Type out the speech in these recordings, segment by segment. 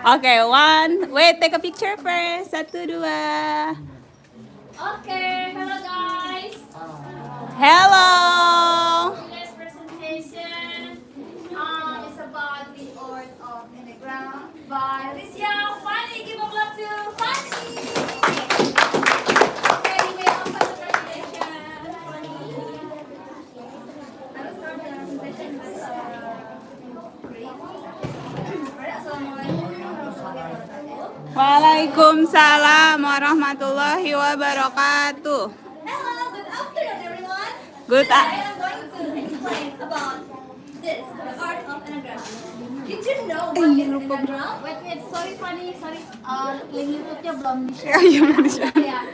Okay, one. Wait, take a picture first. Satu, dua. Okay, hello guys. Hello. Today's presentation is about the art of Enneagram by Alicia. Fanny, give a clap to Fanny. Okay, you may open the presentation. Fanny. I will start the presentation with great. Assalamualaikum warahmatullahi wabarakatuh. Waalaikumsalam warahmatullahi wabarakatuh. Hello, good afternoon everyone. Good Today I'm going to explain about this, the art of Enneagram. Did you know what is Enneagram? Wait, sorry Fanny, sorry. Link YouTube-nya belum di-share. Iya, belum di-share. Ya.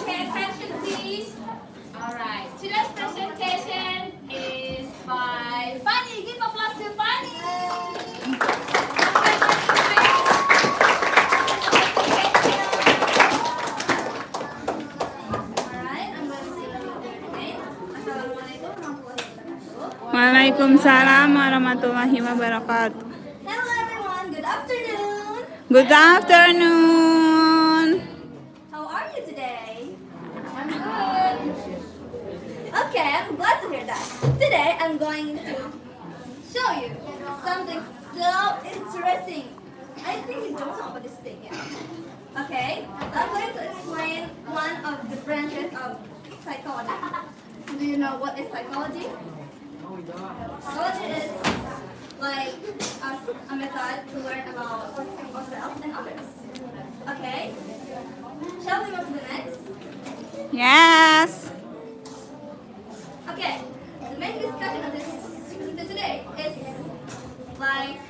Pay attention, please. Alright, today's presentation is by Fanny. Give applause to Fanny. Alright, I'm going to say it again. Assalamualaikum warahmatullahi wabarakatuh. Waalaikumsalam warahmatullahi wabarakatuh. Hello everyone, good afternoon. Good afternoon. How are you today? I'm good. Okay, I'm glad to hear that. Today I'm going to show you something so interesting. I think you don't know about this thing yet. Okay, so I'm going to explain one of the branches of psychology. Do you know what is psychology? Psychology is like a method to learn about ourselves and others. Okay, shall we move to the next? Yes. Okay, the main discussion of this today is like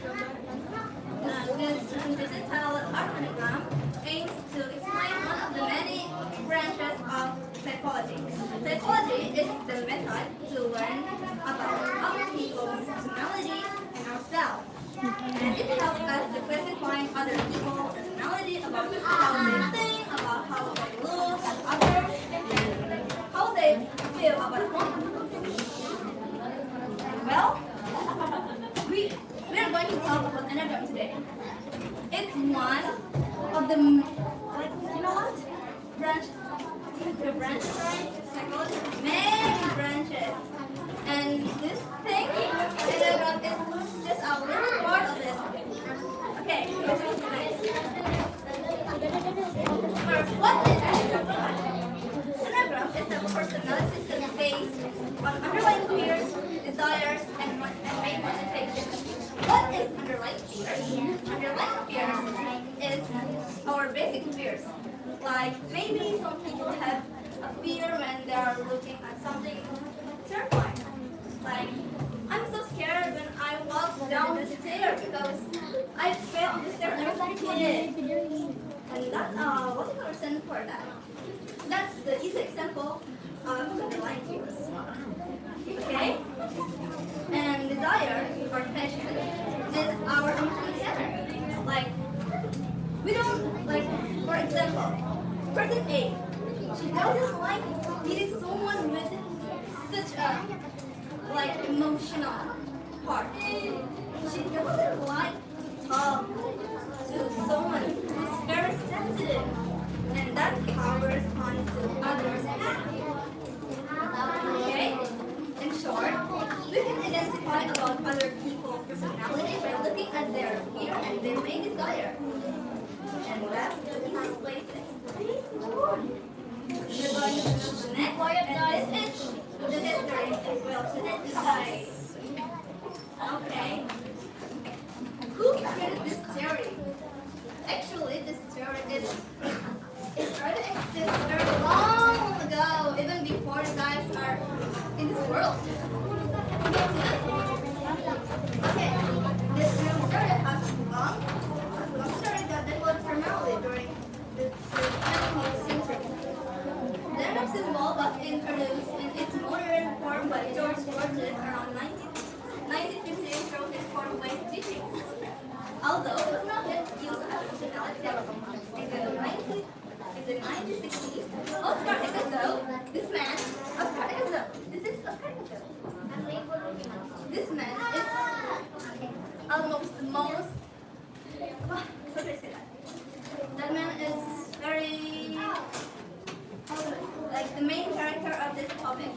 this presentation titled Art Enneagram aims to explain one of the many branches of psychology. Psychology is the method to learn about other people's personality and ourselves. And it helps us to classify other people's personality about how they think, about how they look at others, and how they feel about a woman. Well, we are going to talk about Enneagram today. It's one of the, like, you know what? Branches. The branches, right? Psychology. Many branches. And this thing, Enneagram, is just a little part of it. Okay, let's go to the next. First, what is Enneagram? Enneagram is a personality system based on underlying fears, desires, and main motivations. What is underlying fears? Underlying fears is our basic fears. Like maybe some people have a fear when they are looking at something terrifying. Like, I'm so scared when I walk down the stairs because I fell on the stairs and I was a kid. And that's what's the reason for that? That's the easy example of underlying fears. Okay? And desire or passion is our emotional center. Like, we don't, like, for example, person A, she doesn't like meeting someone with such a, like, emotional part. She doesn't like to talk to someone who's very sensitive. And that's how we respond to others' happy. Okay? In short, we can identify about other people's personality by looking at their fear and their main desire. And that's the easiest way to explain. We're going to move to the next. And this is the history. Well, the history. Okay. Who created this theory? Actually, this theory it started to exist very long ago, even before you guys are in this world. Okay, this theory has long most, how do I say that? That man is very, like the main character of this topic.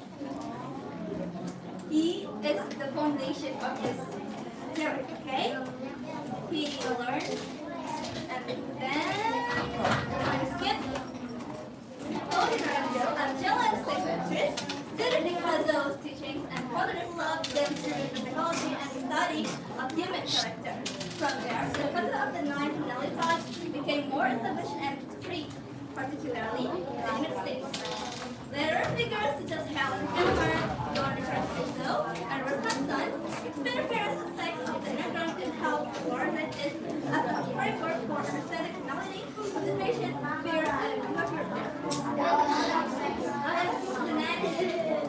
He is the foundation of this theory, okay? He learned, and then skip. Angela and psychiatrist studied Nicola's teachings and further developed them through the psychology and study of human character. From there, the concept of the nine personality types became more established and free, particularly in the United States. Later, figures such as Helen Keller, John Francisco, and Wisconsin explained various aspects of the Enneagram and help coordinate it as a framework for understanding personality, concentration, fear, and behavior.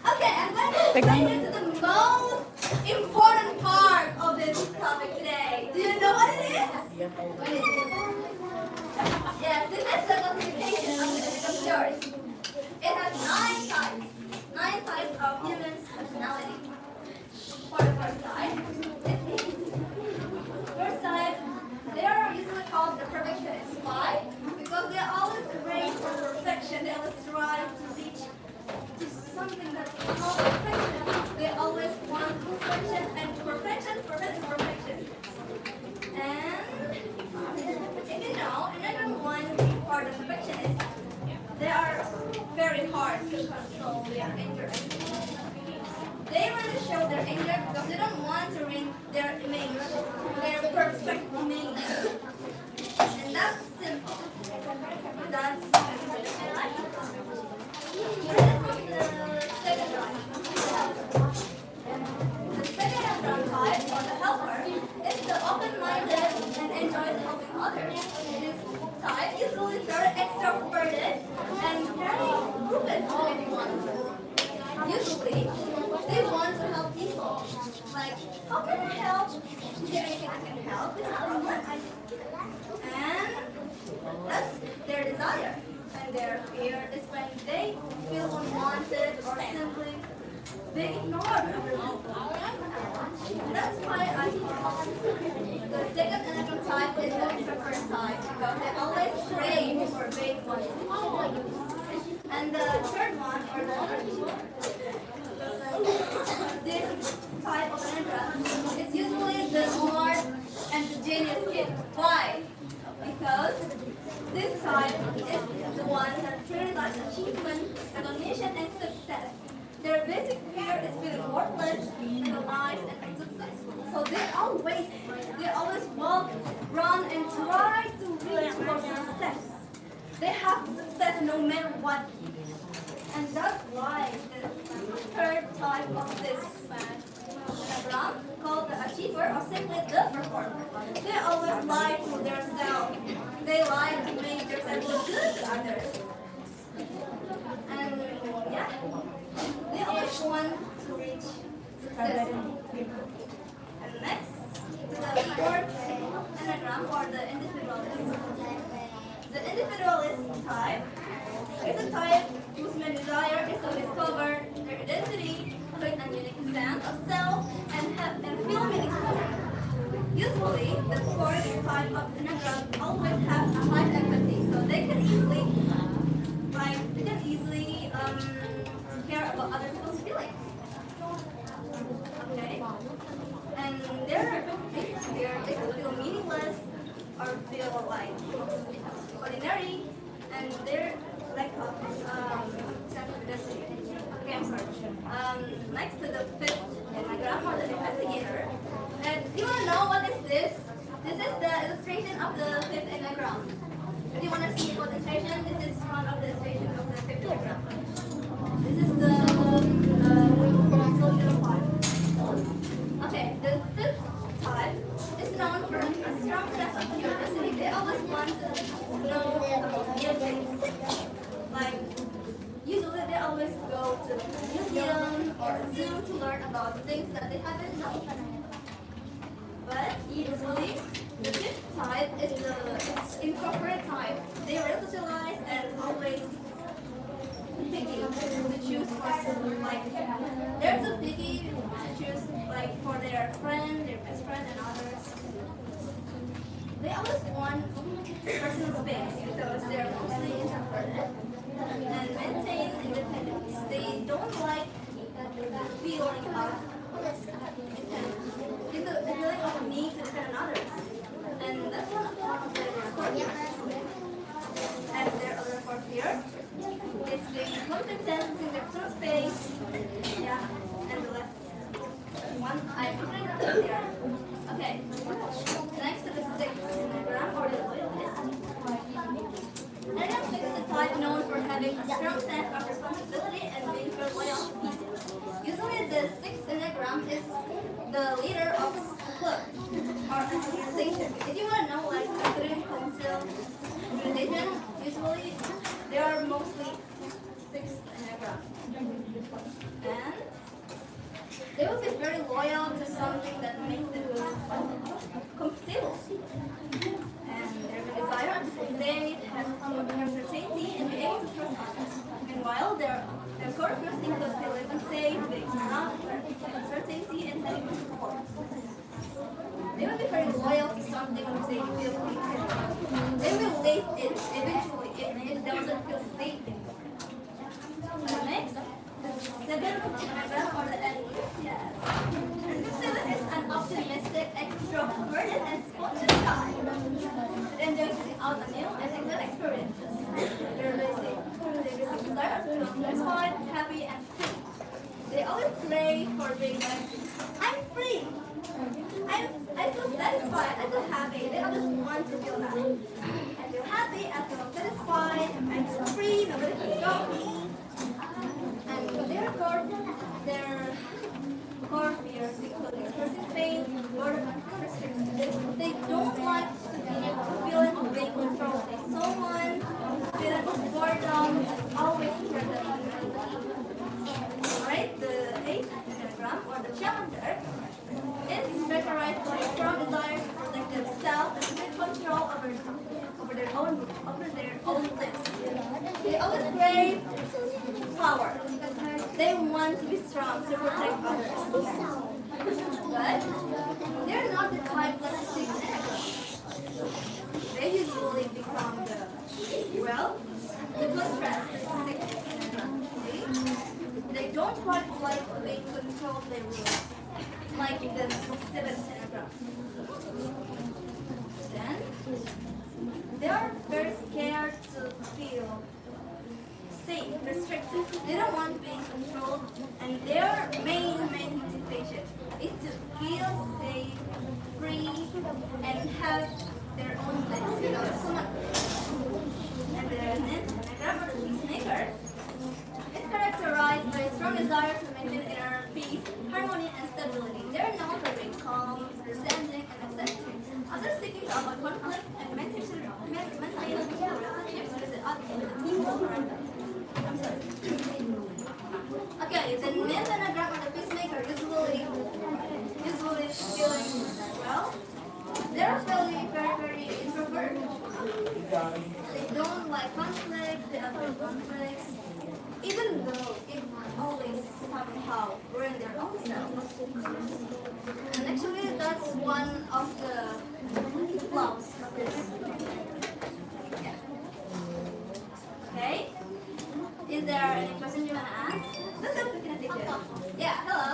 Okay, I'm going to explain you to the most important part of this topic today. Do you know what it is? What is it? Yes, this is the classification of the Enneagram stories. It has 9 types of human personality. For the first type, they are usually called the perfectionists. Why? Because they always crave for perfection. They always try to reach to something that is called perfection. They always want perfection and perfection. And if you know, another one for the perfectionists, they are very hard to control their anger. They really show their anger because they don't want to ruin their image, their perfect image. And that's simple. That's the second one. The second type, or the helper, is the open-minded and enjoys helping others. This type is usually very extroverted and very open to anyone. Usually, they want to help people. Like, how can I help? Is there anything I can help with the problem? And that's their desire. And their fear is when they feel unwanted or simply being ignored. That's why I call the second Enneagram type is the extrovert type, because they always crave for being wanted. And the third one, or this type of Enneagram, is usually the smart and the genius kid. Why? Because this type is the one that prioritizes achievement, recognition, and success. Their basic fear is feeling worthless, recognized, and unsuccessful. So they always walk, run, and try to reach for success. They have success no matter what. And that's why the third type of this Enneagram, called the achiever, or simply the performer. They always lie to themselves. They lie to make themselves look good to others. And yeah, they always want to reach success. And next, to the fourth Enneagram, or the individualist. The individualist type is a type whose main desire is to discover their identity, create a unique sense of self, and feel meaningful. Usually, the fourth type of Enneagram always have a high empathy, so they can easily care about other people's feelings. Okay, and their basic fear is to feel meaningless or feel like ordinary, and they're like sense of destiny. Okay, I'm sorry. Next to the fifth Enneagram, or the investigator. And do you want to know what is this? This is the illustration of the fifth Enneagram. If you want to see what illustration, this is one of the illustration of the fifth Enneagram. This is the social part. Okay, the fifth type is known for a strong sense of curiosity. They always want to know about new things. Like, usually they always go to a museum or a zoo to learn about things that they haven't known. But usually, the fifth type is the incorporate type. They are socialized and always picky to choose for, like, there's a picky to choose, like, for their friend, their best friend, and others. one personal space because they're mostly introverted and maintain independence. They don't like feeling of the feeling of need to depend on others. And that's one of their core fears. And their other core fears is being competent in their personal space. Yeah, and the last one I put it up there. Okay, next to the stick diagram or the loyalist. Enneagram 6 is a type known for having a strong sense of responsibility and being very loyal to people. Usually the 6th Enneagram is the leader of a club or an organization. If you want to know like a student council organization, usually they are mostly 6th Enneagram. And they will be very loyal to something that makes them comfortable. And their desire to feel safe, have certainty, and be able to trust others. Meanwhile, their core fears include feeling unsafe, being surrounded, uncertainty, and having support. They will be very loyal to something which they feel comfortable. They will leave it eventually if it doesn't feel safe anymore. Next, the 7th Enneagram or the enthusiast. The 7 is an optimistic, extroverted, and spontaneous guy. It enjoys seeking out new and excellent experiences. They're basic. They desire to feel satisfied, happy, and free. They always pray for being like, I'm free. I feel satisfied. I feel happy. They always want to feel that. I feel happy. I feel satisfied. I feel free. Nobody can stop me. And their core fears include expressing pain, boredom, and restriction. They don't like to be feeling being controlled by someone, feeling boredom, always threatened. Alright, the 8th Enneagram or the challenger is characterized by a strong desire to protect themselves and take control over their own lives. They always crave power. They want to be strong to protect others. But they're not the type that seek Enneagram. They usually become the contrast to the 6th Enneagram. They don't quite like being controlled by rules, like the 7th Enneagram. Then, they are very scared to feel safe, restricted. They don't want being controlled, and their main motivation is to feel safe, free, and have their own lives without someone. And the 9th Enneagram or the peacemaker is characterized by a strong desire to maintain inner peace, harmony, and stability. They are known for being calm, understanding, and accepting. After seeking to avoid conflict and maintaining relationships with the people around them. I'm sorry. Okay, the 9th Enneagram or the peacemaker usually feeling they're very introverted. They don't like conflict, they avoid conflicts, even though it always somehow ruin their own selves. And actually that's one of the flaws of this. Yeah. Okay? Is there any questions you want to ask? Let's go to the teacher. Yeah, hello.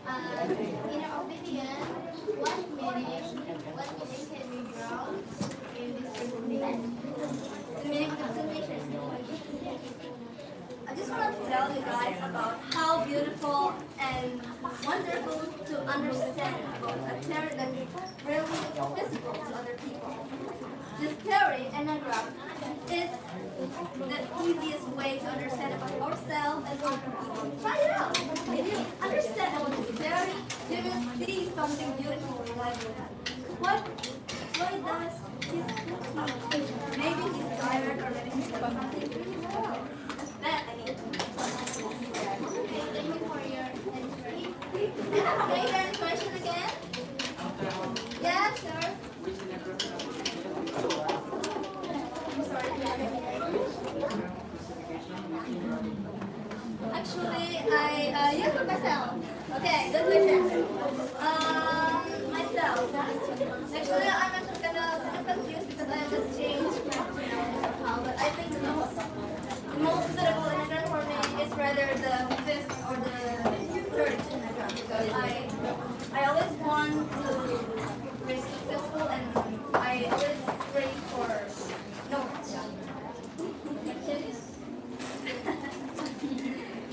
In your opinion, what meaning can we draw in this presentation? The meaning of the presentation. I just want to tell you guys about how beautiful and wonderful to understand about a theory that is really visible to other people. This theory, Enneagram, is the easiest way to understand about ourselves and other people. Try it out. If you understand about this theory, you will see something beautiful in life. Why does he maybe he's tired or maybe he's got something really well. That I mean. Thank you for your entry. Okay, is there any question again? Yes, sir. I'm sorry. Actually, I use it myself. Okay, good question. Myself. Actually, I'm actually kind of confused because I just change pronunciation somehow, but I think the most suitable anagram for me is rather the fifth or the third anagram because I always want to be successful and I always pray for no.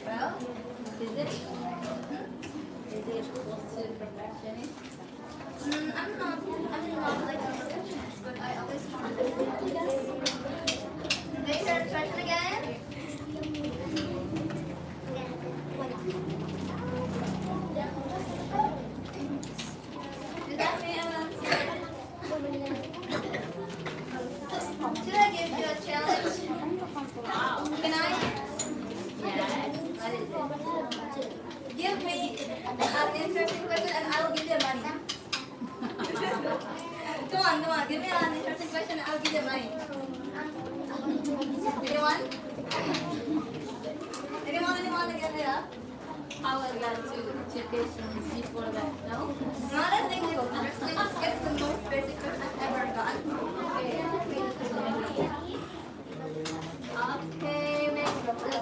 Well, is it? Is it close to perfectionist? I'm not like a perfectionist, but I always want to be. Okay, third question again. Just ask me and I'll answer. Should I give you a challenge? Can I? Give me an interesting question and I will give you money. Come on. Give me an interesting question and I'll give you money. Anyone? Anyone to give it up? How was that two questions before that? No? Not a thing it's interesting. It's the most basic question I've ever done. Okay, next question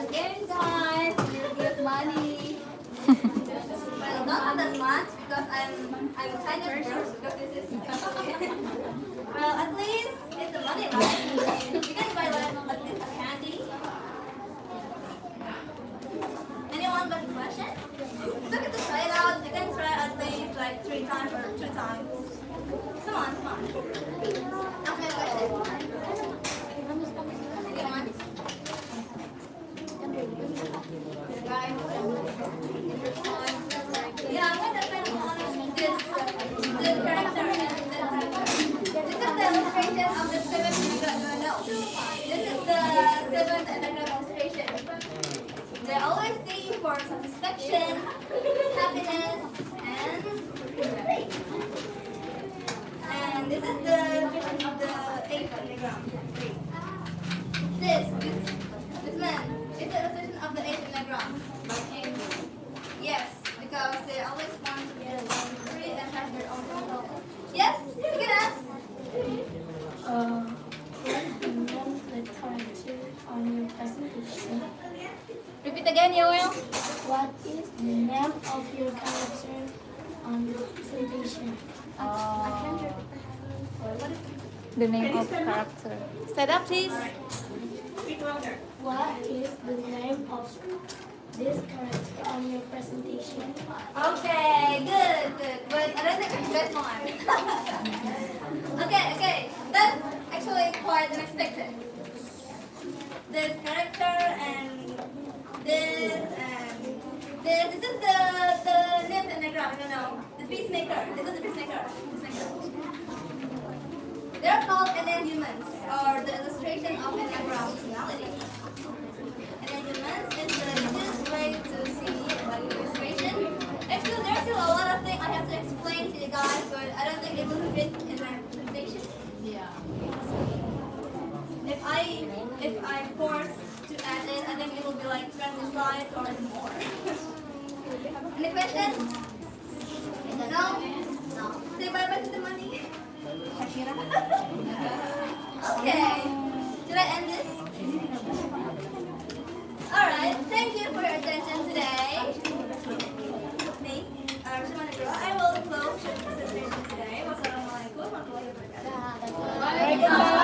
again, guys. We'll give money. Well, not that much because I'm kind of broke because this is well, at least it's a money, right? You can buy like at least a candy. Anyone got a question? It's okay to try it out. You can try at least like 3 times or 2 times. Come on. Ask me a question. Anyone? Yeah, I'm gonna depend on this character and this character. This is the illustration of the seventh anagram. No, this is the seventh anagram illustration. They always sing for satisfaction, happiness, and faith. And this is the vision of the eighth anagram. This man is the illustration of the eighth anagram. Yes, because they always want to be free and have their own control. Yes, you can ask. What is the name of the character on your presentation? Repeat again, Yoel. What is the name of your character on the presentation? The name of character. Stand up, please. What is the name of this character on your presentation? Okay, good. But I don't think it's this one. Okay. That's actually quite unexpected. This character and this and this. This is the name anagram, the peacemaker. This is the peacemaker. They're called enantioments, or the illustration of anagram personality. Enantioments is the easiest way to see like illustration. Actually, there's still a lot of things I have to explain to you guys, but I don't think it will fit in my presentation. Yeah. If I force to add it, I think it will be like 20 slides or more. Any questions? No? Say bye-bye to the money. Okay. Should I end this? Alright, thank you for your attention today. Me, I will close the presentation today. Wassalamualaikum warahmatullahi wabarakatuh.